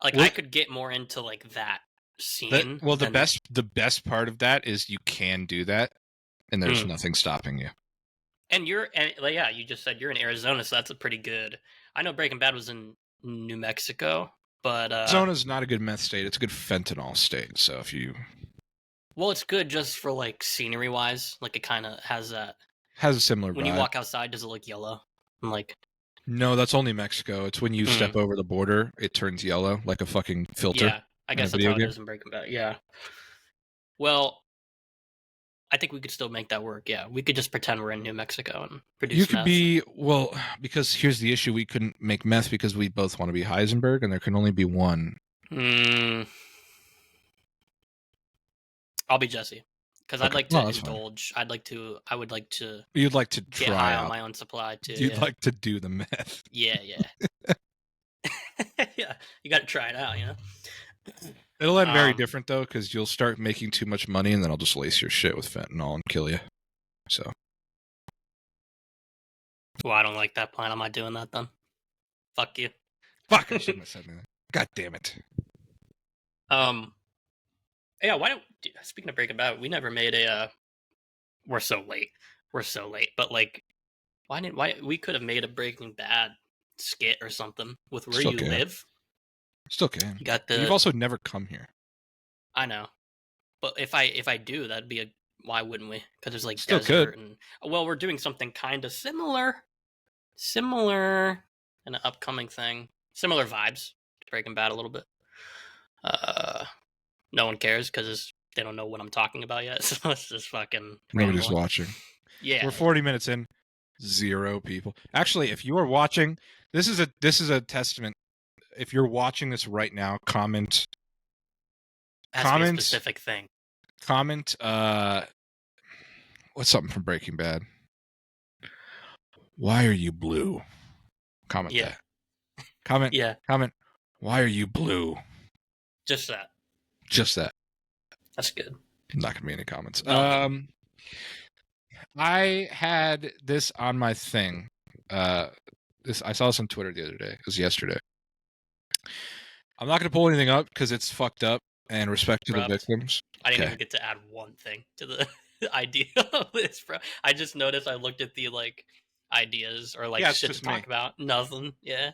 like I could get more into like that scene. The best part of that is you can do that, and there's nothing stopping you. And you just said you're in Arizona, so that's a pretty good. I know Breaking Bad was in New Mexico, but Arizona's not a good meth state. It's a good fentanyl state. So if you, well, it's good just for like scenery wise. Like it kind of has a similar. When vibe. you walk outside, does it look yellow? I'm like, no, that's only Mexico. It's when you step over the border, it turns yellow like a fucking filter. Yeah, I guess that's how it is in Breaking Bad. Yeah. Well, I think we could still make that work. Yeah, we could just pretend we're in New Mexico and produce. You could be because here's the issue: we couldn't make meth because we both want to be Heisenberg, and there can only be one. I'll be Jesse because I'd like to indulge. Fine. I would like to. You'd like to get try high out on my own supply too. You'd like to do the meth. Yeah. Yeah, you got to try it out. You know. It'll end very different though, because you'll start making too much money, and then I'll just lace your shit with fentanyl and kill you. So. Well, I don't like that plan. I'm not doing that then. Fuck you. Fuck! I shouldn't have said anything. God damn it. Yeah. Why don't? Speaking of Breaking Bad, we never made a. We're so late. But like, why we could have made a Breaking Bad skit or something with where you live. Still can. You've also never come here. I know, but if I do, that'd be why wouldn't we? Because there's like still desert could. And we're doing something kind of similar, in an upcoming thing. Similar vibes to Breaking Bad a little bit. No one cares because they don't know what I'm talking about yet. So it's just fucking. Nobody's watching. Yeah, we're 40 minutes in. 0 people. Actually, if you are watching, this is a testament. If you're watching this right now, comment. A specific thing. Comment. What's something from Breaking Bad? Why are you blue? Comment that. Comment. Yeah, Comment. Why are you blue? just that. Just that. That's good. Not gonna be any comments. No. I had this on my thing. I saw this on Twitter the other day. It was yesterday. I'm not gonna pull anything up because it's fucked up. And respect to the victims. I didn't even get to add one thing to the idea of this, bro. I just noticed I looked at the like ideas or like shit to talk about. Nothing. Yeah.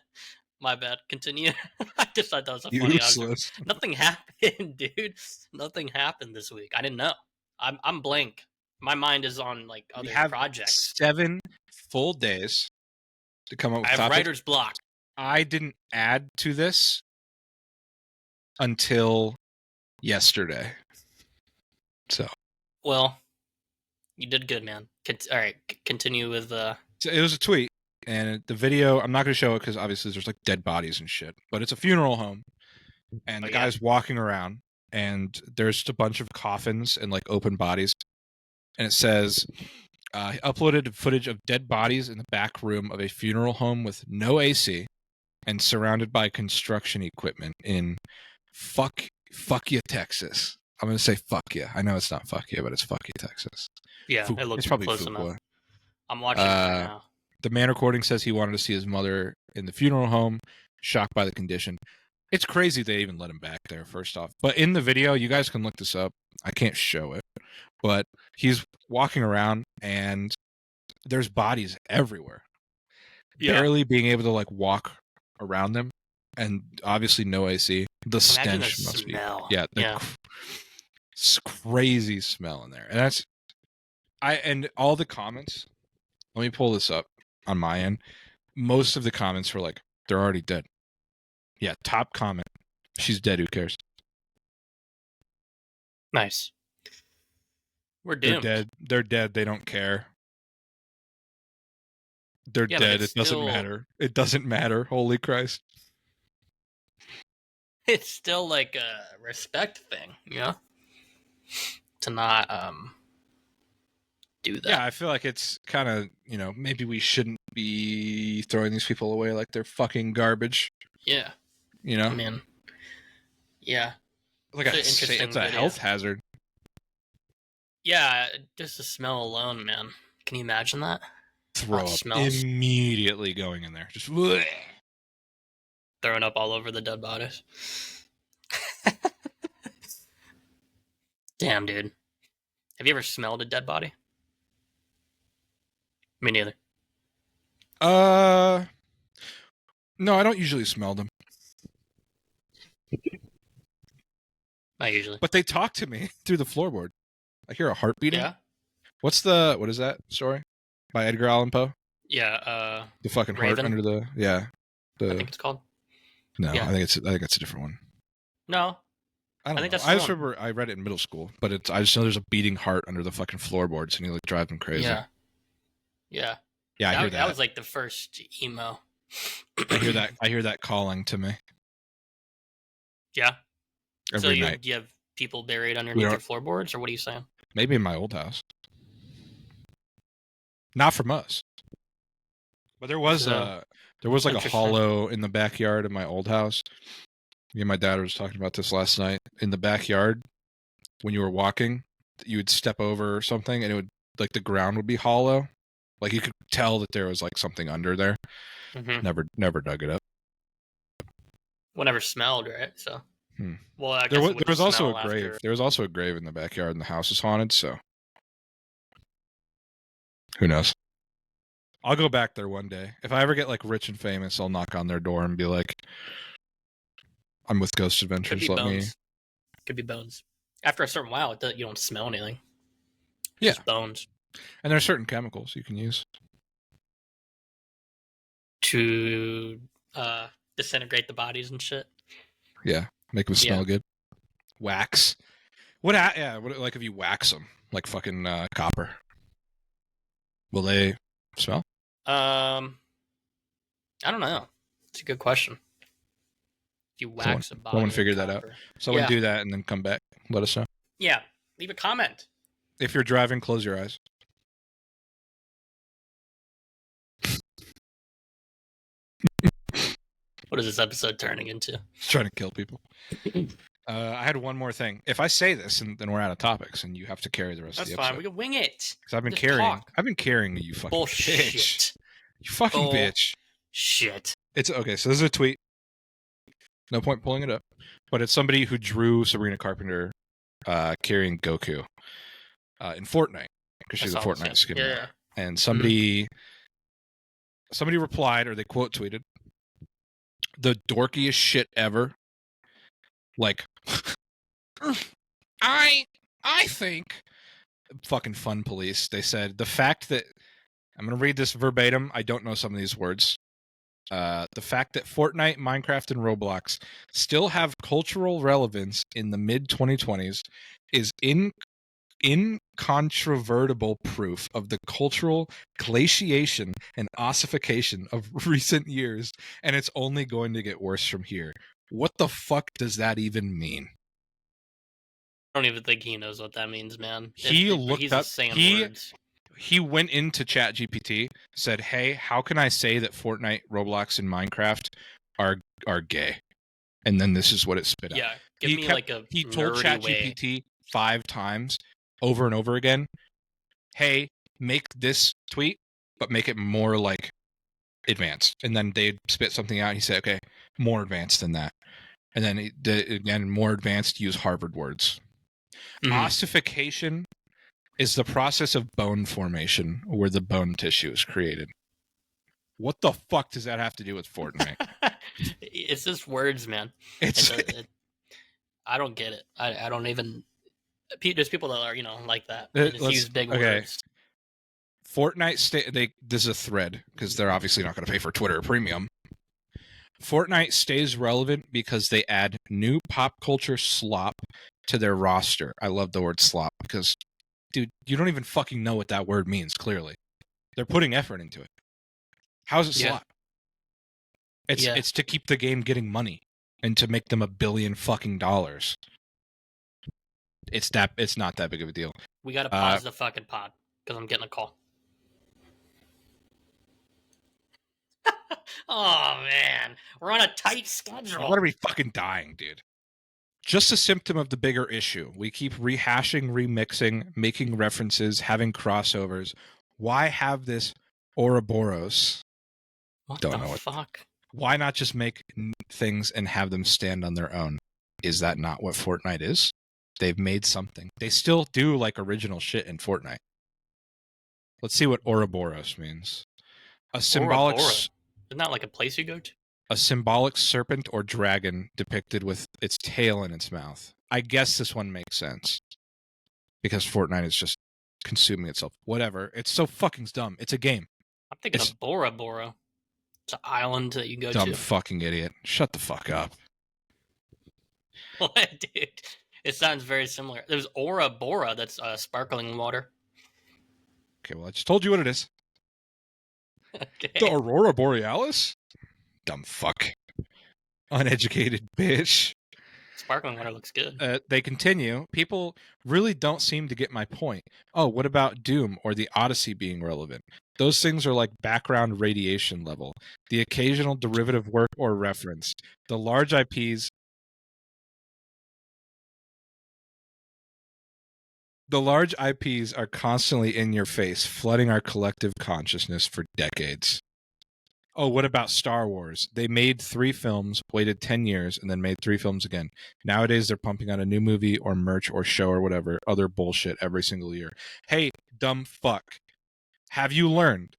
My bad. Continue. I just thought that was a funny Useless. Nothing happened, dude. Nothing happened this week. I didn't know. I'm blank. My mind is on like other projects. 7 full days to come up with I have topics. writer's block. I didn't add to this until yesterday. So. Well, you did good, man. All right, continue with It was a tweet, and the video, I'm not going to show it because obviously there's like dead bodies and shit, but it's a funeral home, and the guy's walking around, and there's just a bunch of coffins and like open bodies, and it says, uploaded footage of dead bodies in the back room of a funeral home with no AC and surrounded by construction equipment in fuck you, Texas. I'm going to say fuck you. I know it's not fuck you, but it's fuck you, Texas. Yeah, it looks it's probably close Fuqua. enough. I'm watching it right now. The man recording says he wanted to see his mother in the funeral home, shocked by the condition. It's crazy they even let him back there, first off. But in the video, you guys can look this up. I can't show it. But he's walking around, and there's bodies everywhere. Yeah. Barely being able to, like, walk around them. And obviously no AC. The stench must smell. be... Yeah. It's crazy smell in there. And and all the comments... Let me pull this up on my end. Most of the comments were like, they're already dead. Yeah, top comment. She's dead, who cares? Nice. We're doomed. They're dead. They don't care. They're dead. It doesn't matter. It doesn't matter. Holy Christ. It's still like a respect thing, you know? To not do that. Yeah, I feel like it's kind of, maybe we shouldn't be throwing these people away like they're fucking garbage. Yeah. I mean, yeah. Like it's a health hazard. Yeah, just the smell alone, man. Can you imagine that? Throw up immediately going in there. Just bleh. Throwing up all over the dead bodies. Damn, dude. Have you ever smelled a dead body? Me neither. No, I don't usually smell them. Not usually. But they talk to me through the floorboard. I hear a heart beating. Yeah. What is that story? By Edgar Allan Poe? Yeah, the fucking Raven? heart under the I think it's called. No, yeah. I think it's a different one. No. I don't know. I just remember I read it in middle school, but I just know there's a beating heart under the fucking floorboards, and you like drive them crazy. Yeah. Yeah, I hear that. That was like the first emo. I hear that calling to me. Yeah. Every night. Do you have people buried underneath your floorboards, or what are you saying? Maybe in my old house. Not from us. But there was like a hollow in the backyard of my old house. Me and my dad was talking about this last night. In the backyard, when you were walking, you would step over something and it would, like, the ground would be hollow. Like, you could tell that there was like something under there. Mm-hmm. Never dug it up. Well, never smelled, right? So. Well, I there guess was also a grave. There was also a grave in the backyard, and the house is haunted. So, who knows? I'll go back there one day. If I ever get like rich and famous, I'll knock on their door and be like, "I'm with Ghost Adventures. Let me." Could be bones. After a certain while, you don't smell anything. Yeah, just bones. And there are certain chemicals you can use to disintegrate the bodies and shit. Yeah, make them smell good. Wax. What like if you wax them like fucking copper? Will they smell? I don't know. It's a good question. If you wax a body, someone figure that out. Someone do that and then come back. Let us know. Yeah, leave a comment. If you're driving, close your eyes. What is this episode turning into? He's trying to kill people. I had one more thing. If I say this, and then we're out of topics, and you have to carry the rest of the episode. That's fine. We can wing it. Because I've been Just carrying. talk. I've been carrying you, fucking Bullshit. bitch. You fucking bitch. Shit. It's okay. So this is a tweet. No point pulling it up, but it's somebody who drew Sabrina Carpenter carrying Goku in Fortnite because she's a Fortnite skin. Yeah. And somebody replied, or they quote tweeted, "The dorkiest shit ever." Like, I think, fucking fun police. They said the fact that I'm gonna read this verbatim. I don't know some of these words. The fact that Fortnite, Minecraft, and Roblox still have cultural relevance in the mid-2020s is incontrovertible proof of the cultural glaciation and ossification of recent years, and it's only going to get worse from here. What the fuck does that even mean? I don't even think he knows what that means, man. He looked up. Words. He went into ChatGPT, said, "Hey, how can I say that Fortnite, Roblox, and Minecraft are gay?" And then this is what it spit out. Yeah, he told ChatGPT 5 times over and over again, "Hey, make this tweet, but make it more like advanced." And then they'd spit something out. And he said, "Okay, more advanced than that." And then again, more advanced, use Harvard words. Ossification is the process of bone formation where the bone tissue is created. What the fuck does that have to do with Fortnite? It's just words, man. I don't get it. I don't even... There's people that are, like that. They just use big words. Fortnite, this is a thread, because they're obviously not going to pay for Twitter Premium. Fortnite stays relevant because they add new pop culture slop to their roster. I love the word slop, because... Dude, you don't even fucking know what that word means, clearly. They're putting effort into it. How is it slot? It's to keep the game getting money and to make them $1 billion fucking dollars. It's not that big of a deal. We gotta pause the fucking pod because I'm getting a call. Oh man, we're on a tight schedule. I'm gonna be fucking dying, dude. Just a symptom of the bigger issue. We keep rehashing, remixing, making references, having crossovers. Why have this Ouroboros? What the fuck? Why not just make things and have them stand on their own? Is that not what Fortnite is? They've made something. They still do like original shit in Fortnite. Let's see what Ouroboros means. A symbolic... Isn't that like a place you go to? A symbolic serpent or dragon depicted with its tail in its mouth. I guess this one makes sense. Because Fortnite is just consuming itself. Whatever. It's so fucking dumb. It's a game. I'm thinking of Bora Bora. It's an island that you go to. Dumb fucking idiot. Shut the fuck up. What, dude? It sounds very similar. There's Ora Bora, that's sparkling water. Okay, well, I just told you what it is. Okay. The Aurora Borealis? Dumb fuck. Uneducated bitch. Sparkling water looks good. They continue. People really don't seem to get my point. Oh, what about Doom or the Odyssey being relevant? Those things are like background radiation level. The occasional derivative work or reference. The large IPs... The large IPs are constantly in your face, flooding our collective consciousness for decades. Oh, what about Star Wars? They made 3 films, waited 10 years, and then made 3 films again. Nowadays, they're pumping out a new movie or merch or show or whatever, other bullshit every single year. Hey, dumb fuck. Have you learned?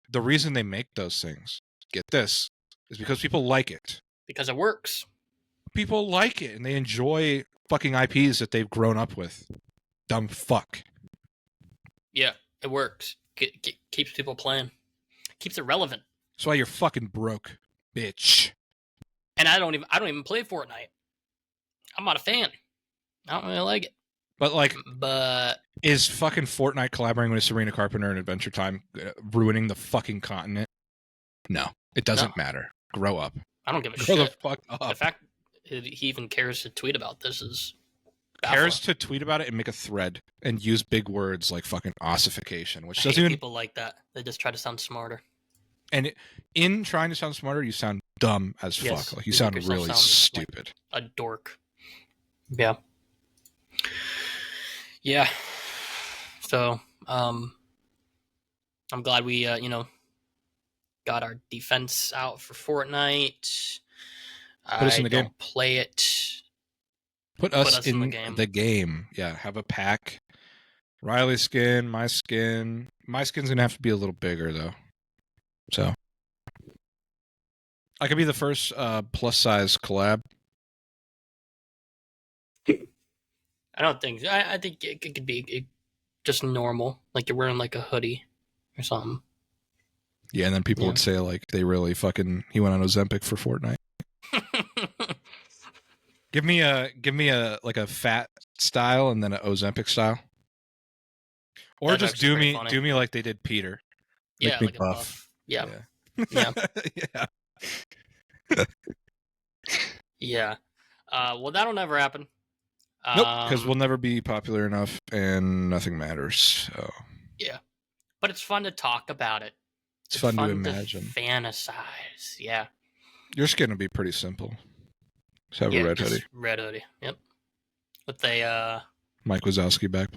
The reason they make those things, get this, is because people like it. Because it works. People like it, and they enjoy fucking IPs that they've grown up with. Dumb fuck. Yeah, it works. Keeps people playing. Keeps it relevant. That's why you're fucking broke, bitch. And I don't even play Fortnite. I'm not a fan. I don't really like it. But is fucking Fortnite collaborating with Sabrina Carpenter and Adventure Time ruining the fucking continent? No, it doesn't matter. Grow up. I don't give a shit. Grow the fuck up. The fact he even cares to tweet about this is cares to tweet about it and make a thread and use big words like fucking ossification, which doesn't even... people like that. They just try to sound smarter. And in trying to sound smarter, you sound dumb as Yes, fuck. Like you you make sound yourself really sound stupid. a dork. Yeah. Yeah. So, I'm glad we, got our defense out for Fortnite. Put us in I the game. don't play it. Put us in in the game. Yeah, have a pack. Riley's skin, my skin. My skin's gonna have to be a little bigger though. So I could be the first plus size collab. I don't think. I think it could be just normal, like you're wearing like a hoodie or something. Yeah, and then people Yeah. would say like they really fucking he went on Ozempic for Fortnite. Give me a like a fat style and then an Ozempic style. Or That's just actually pretty funny. do me like they did Peter. Yeah, Make me like a buff. buff. Yeah. Yeah. Yeah. Yeah. Yeah. Well, that'll never happen. Nope, because we'll never be popular enough and nothing matters. So Yeah. But it's fun to talk about it. it's fun to imagine. Fantasize. Yeah. Your skin will be pretty simple. Just have a red hoodie. Red hoodie. Yep. With a Mike Wazowski back.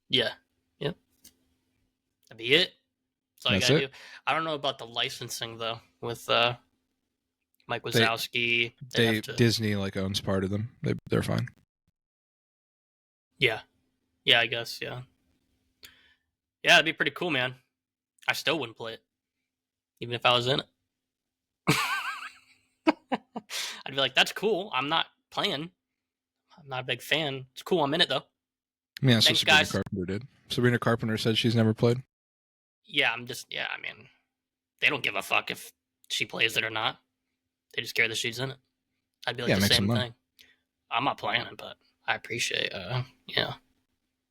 Yeah. Yep. That'd be it. That's all That's you gotta it. do. I don't know about the licensing though with Mike Wazowski. Disney like owns part of them. They're fine. Yeah. Yeah, I guess, yeah. Yeah, that'd be pretty cool, man. I still wouldn't play it. Even if I was in it. I'd be like, that's cool. I'm not playing. I'm not a big fan. It's cool. I'm in it, though. I mean, that's Thanks, what Sabrina guys. Carpenter did. Sabrina Carpenter said she's never played. Yeah, I mean, they don't give a fuck if she plays it or not. They just care that she's in it. I'd be like the same thing. I'm not playing it, but I appreciate yeah.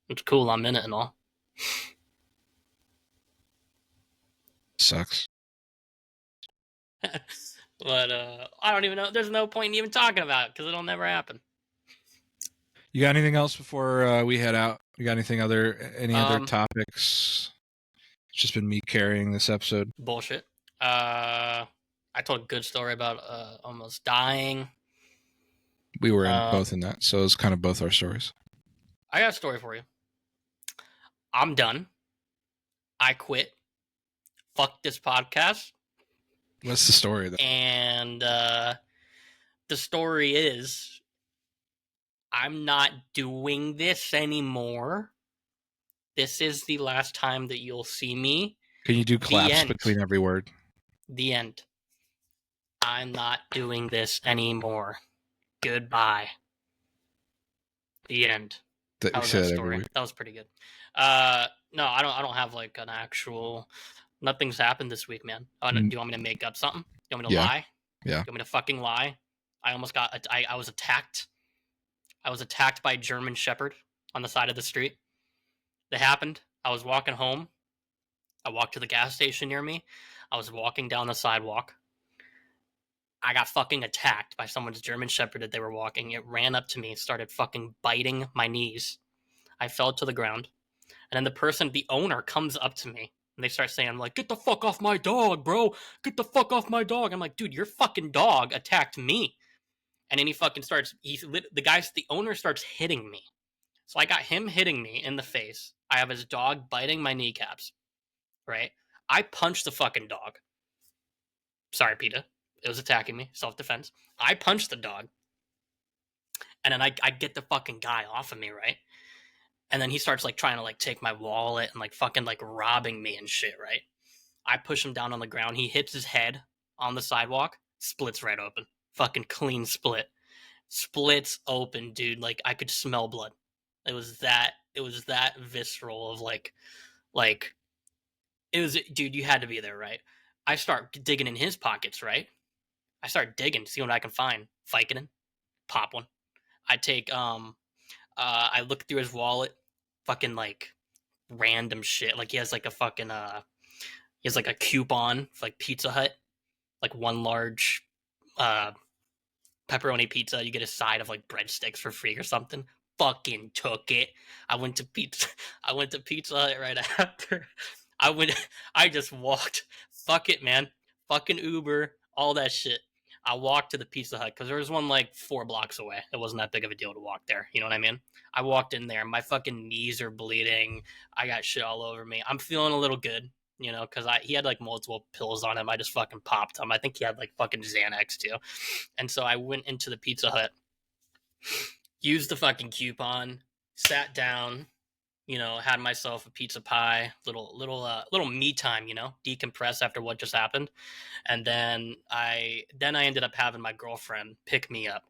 It's cool. I'm in it and all. Sucks. But I don't even know. There's no point in even talking about it because it'll never happen. You got anything else before we head out? You got any other topics? It's just been me carrying this episode. Bullshit. I told a good story about almost dying. We were both in that, so it's kind of both our stories. I got a story for you. I'm done. I quit. Fuck this podcast. What's the story, though? And the story is, I'm not doing this anymore. This is the last time that you'll see me. Can you do claps between every word? The end. I'm not doing this anymore. Goodbye. The end. That story. That was pretty good. No, I don't have like an actual. Nothing's happened this week, man. Do you want me to make up something? You want me to lie? Yeah. You want me to fucking lie? I almost got. I was attacked. I was attacked by a German Shepherd on the side of the street. That happened. I was walking home. I walked to the gas station near me. I was walking down the sidewalk. I got fucking attacked by someone's German Shepherd that they were walking. It ran up to me, started fucking biting my knees. I fell to the ground. And then the owner comes up to me. And they start saying, like, get the fuck off my dog, bro. Get the fuck off my dog. I'm like, dude, your fucking dog attacked me. And then he fucking starts, the owner starts hitting me. So I got him hitting me in the face. I have his dog biting my kneecaps. Right? I punched the fucking dog. Sorry, PETA. It was attacking me. Self-defense. I punched the dog. And then I get the fucking guy off of me, right? And then he starts like trying to like take my wallet and like fucking like robbing me and shit, right? I push him down on the ground. He hits his head on the sidewalk, splits right open. Fucking clean split. Splits open, dude. Like I could smell blood. It was that visceral of like it was, dude, you had to be there, right? I start digging in his pockets, right? I start digging, see what I can find. Vicodin, pop one. I take I look through his wallet, fucking like random shit. Like he has like a fucking he has like a coupon for like Pizza Hut, like one large pepperoni pizza. You get a side of like breadsticks for free or something. Fucking took it. I went to Pizza Hut right after. I just walked. Fuck it, man. Fucking Uber, all that shit. I walked to the Pizza Hut because there was one like 4 blocks away. It wasn't that big of a deal to walk there. You know what I mean? I walked in there. My fucking knees are bleeding. I got shit all over me. I'm feeling a little good, you know, because he had like multiple pills on him. I just fucking popped them. I think he had like fucking Xanax too. And so I went into the Pizza Hut, used the fucking coupon, sat down, you know, had myself a pizza pie, little me time, you know, decompress after what just happened. And then I ended up having my girlfriend pick me up.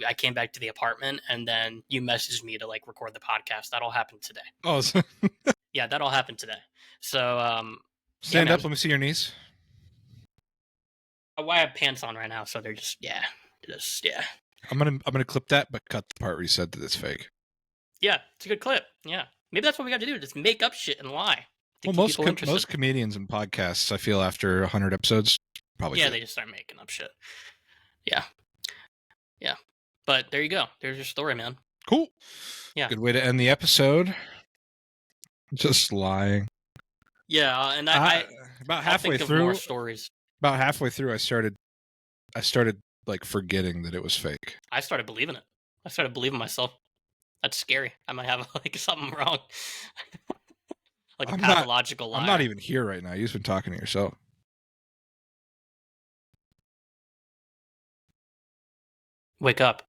I came back to the apartment, and then you messaged me to like record the podcast. That all happened today. Oh, Yeah, that all happened today. So stand yeah, up. Let me see your knees. I have pants on right now, so they're just I'm gonna clip that, but cut the part where you said that it's fake. yeah. It's a good clip. Yeah, maybe that's what we got to do. Just make up shit and lie. Well, most comedians and podcasts, I feel after 100 episodes, probably they just start making up shit. Yeah. But there you go. There's your story, man. Cool. Yeah. Good way to end the episode. Just lying. Yeah, and I about halfway through more stories. About halfway through, I started like forgetting that it was fake. I started believing it. I started believing myself. That's scary. I might have like something wrong, like a pathological liar. I'm not even here right now. You've been talking to yourself. Wake up.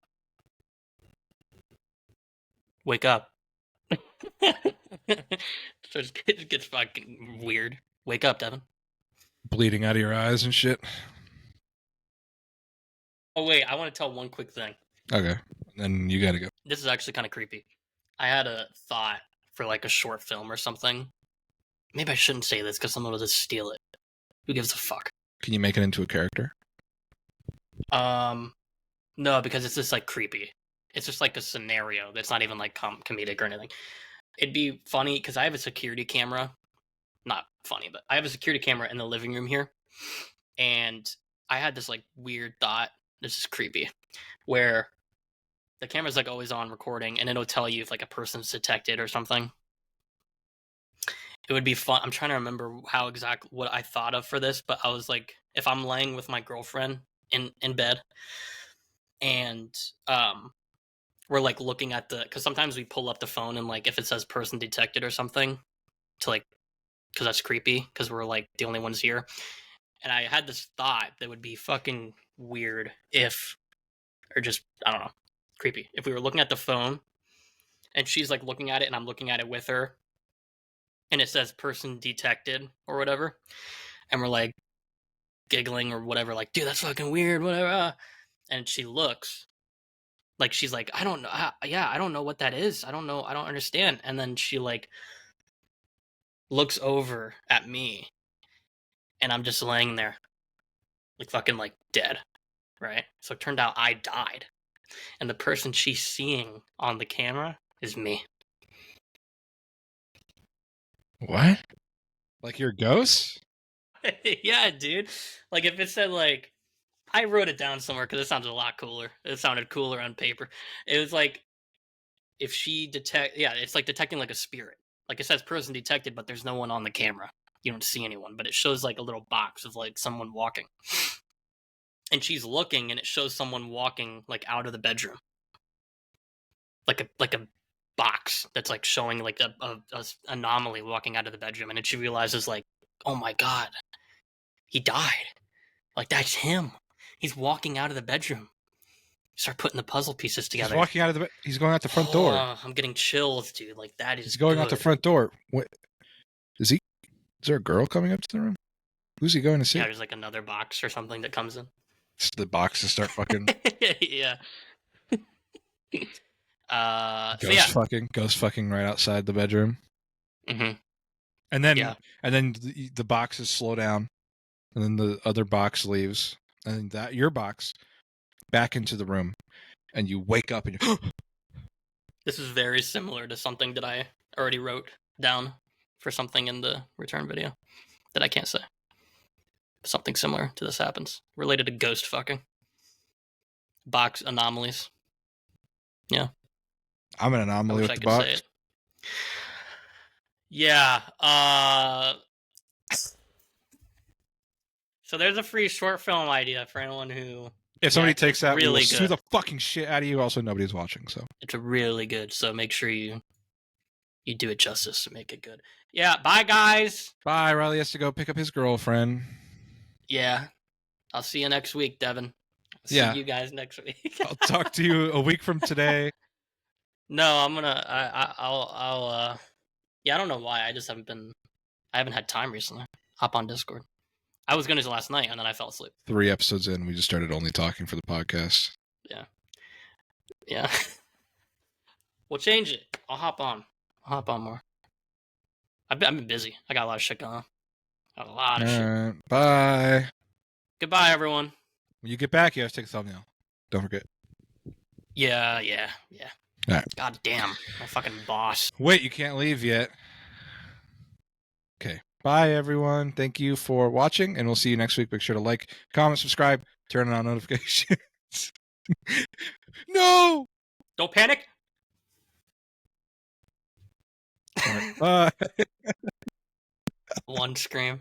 Wake up. So it gets fucking weird. Wake up, Devon. Bleeding out of your eyes and shit. Oh wait, I want to tell one quick thing. Okay, then you gotta go. This is actually kind of creepy. I had a thought for like a short film or something. Maybe I shouldn't say this because someone will just steal it. Who gives a fuck? Can you make it into a character? No, because it's just like creepy. It's just like a scenario that's not even like comedic or anything. It'd be funny because I have a security camera. Not funny, but I have a security camera in the living room here. And I had this like weird thought. This is creepy. Where the camera's like always on recording and it'll tell you if like a person's detected or something. It would be fun. I'm trying to remember what I thought of for this, but I was like, if I'm laying with my girlfriend in bed and we're like looking at because sometimes we pull up the phone and like if it says person detected or something to like, because that's creepy because we're like the only ones here. And I had this thought that would be fucking weird or just, I don't know, creepy. If we were looking at the phone and she's like looking at it and I'm looking at it with her and it says person detected or whatever. And we're like giggling or whatever, like, dude, that's fucking weird, whatever. And she looks like, she's like, I don't know. I don't know what that is. I don't know. I don't understand. And then she like looks over at me and I'm just laying there like fucking like dead. Right. So it turned out I died. And the person she's seeing on the camera is me. What? Like your ghost? Yeah, dude. Like if it said like, I wrote it down somewhere because it sounded a lot cooler. It sounded cooler on paper. It was like if she it's like detecting like a spirit. Like it says person detected, but there's no one on the camera. You don't see anyone, but it shows like a little box of like someone walking. And she's looking and it shows someone walking like out of the bedroom. Like a box that's like showing like a anomaly walking out of the bedroom. And then she realizes like, oh my God, he died. Like that's him. He's walking out of the bedroom. Start putting the puzzle pieces together. He's walking out of the. He's going out the front door. I'm getting chills, dude. Like that is. He's going out the front door. What? Is he? Is there a girl coming up to the room? Who's he going to see? Yeah, there's like another box or something that comes in. It's the boxes start fucking. Yeah. Ghost fucking right outside the bedroom. Mm-hmm. And then the boxes slow down, and then the other box leaves, and that your box back into the room, and you wake up and you. This is very similar to something that I already wrote down for something in the return video that I can't say. Something similar to this happens related to ghost fucking. Box anomalies. Yeah. I'm an anomaly with the box. Say it. Yeah. So there's a free short film idea for anyone who. If somebody takes that, we will really sue good. the fucking shit out of you. Also, nobody's watching, so It's really good. So make sure you do it justice to make it good. Yeah. Bye, guys. bye. Riley has to go pick up his girlfriend. Yeah. I'll see you next week, Devin. See Yeah. you guys next week. I'll talk to you a week from today. No, I'm gonna. I'll. Yeah, I don't know why. I haven't had time recently. Hop on Discord. I was gonna last night, and then I fell asleep. 3 episodes in, we just started only talking for the podcast. Yeah. We'll change it. I'll hop on more. I've been busy. I got a lot of shit going on. Got a lot of shit. Bye. Goodbye, everyone. When you get back, you have to take a thumbnail. Don't forget. Yeah. All right. God damn, my fucking boss. Wait, you can't leave yet. Okay. Bye, everyone. Thank you for watching, and we'll see you next week. Make sure to like, comment, subscribe, turn on notifications. No! Don't panic. All right, bye. One scream.